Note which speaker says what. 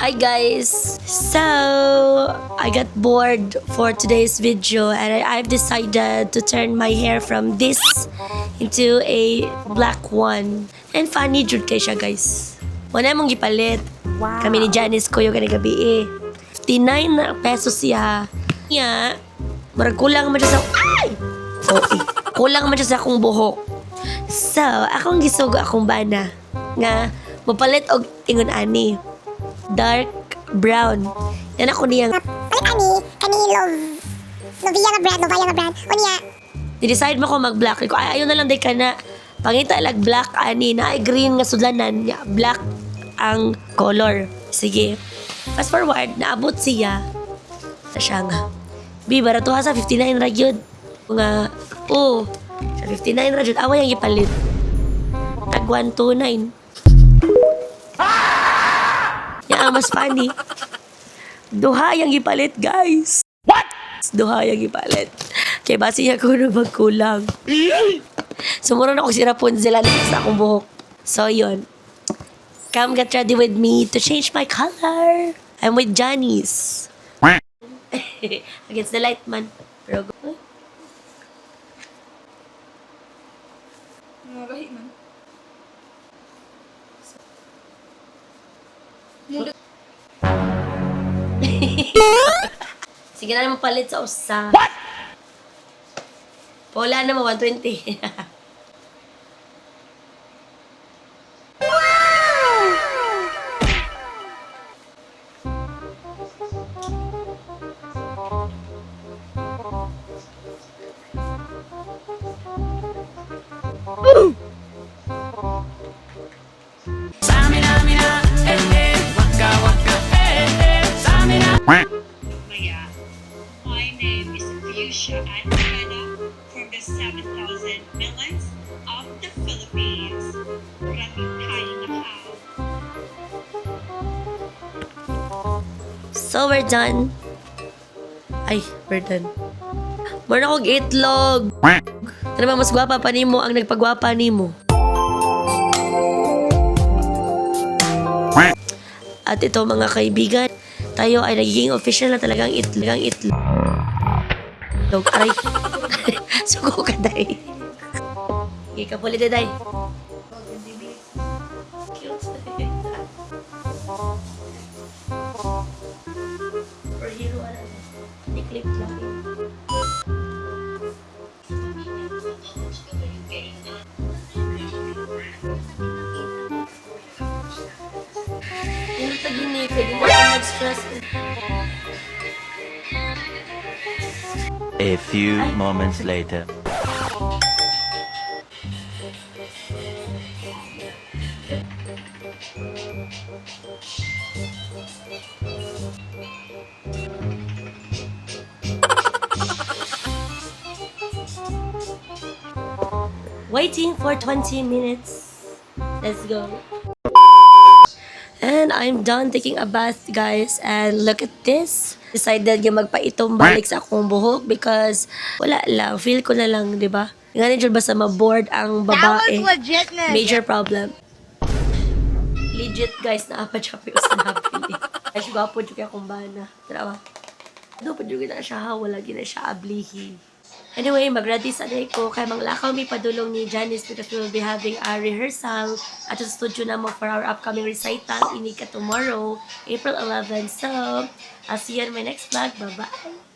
Speaker 1: Hi guys! So, I got bored for today's video and I've decided to turn my hair from this into a black one. And funny jud kay siya guys. Wala mong gipalit.
Speaker 2: Wow.
Speaker 1: Kami ni Janice ko yung gabi eh. 59 na pesos siya. Nga, marag kulang man siya sa... Ay! Okay. Kulang man siya sa akong buhok. So, akong gisugo akong bana. Nga, mapalit og ingon ani. Dark brown. Yan ako niyang...
Speaker 2: Palit kani Novia nga brand. O niya,
Speaker 1: I-decide mo ko mag-black. Ko, ay, ayaw na lang day ka na. Pangita lag black ani na ay green nga sudlanan niya. Black ang color. Sige. Fast forward, naabot siya. Sa siya nga. Bi, barato ha sa 59 ra yun. Nga, sa 59 ra yun. Away ang ipalit. Tag 129. Yan ang mas funny. Duha yung ipalit, guys. What? Duha yung ipalit. Kaya basi niya ko na magkulang. Sumuro na ako si Rapunzel sa akong buhok. So, yun. Come get ready with me to change my color. I'm with Janice. Against the light, man. Pero,
Speaker 3: Magahi man.
Speaker 1: sige na naman palit sa usa. What? Wala na mo, 120.
Speaker 4: Maya. My name is Fuchsia Antigana from the 7,000 Millions of the Philippines. Maraming kayo na how.
Speaker 1: So, we're done. Ay, we're done. Meron akong itlog. Ano ba, mas gwapa pa nimo ang nagpagwapa nimo. At ito mga kaibigan, tayo ay nagiging official na talagang itlog. Aray. Sugo ka, day. Hindi ka pulit, day. Cute. For hero, i-clip lang yun. Hindi tagini, pwede na ako mag-stress.
Speaker 5: A few moments later.
Speaker 1: Waiting for 20 minutes. Let's go. And I'm done taking a bath, guys. And look at this. Decided yung magpaitong balik sa akong buhok because wala lang. Feel ko na lang, di ba? Nga nyo ba sa maboard ang babae?
Speaker 2: legitness.
Speaker 1: Major problem. Legit, guys. Naapa siya pero sa napili. Ay, gwapo dyan kaya kung bana. Tarawa. Ano pa dyan na siya ha? Wala gina siya ablihi. Anyway, mag-ready sa day ko. Kaya manglakaw may padulong ni Janice because we will be having a rehearsal at the studio na mo for our upcoming recital. Inika tomorrow, April 11. So, I'll see you on my next vlog. Bye-bye!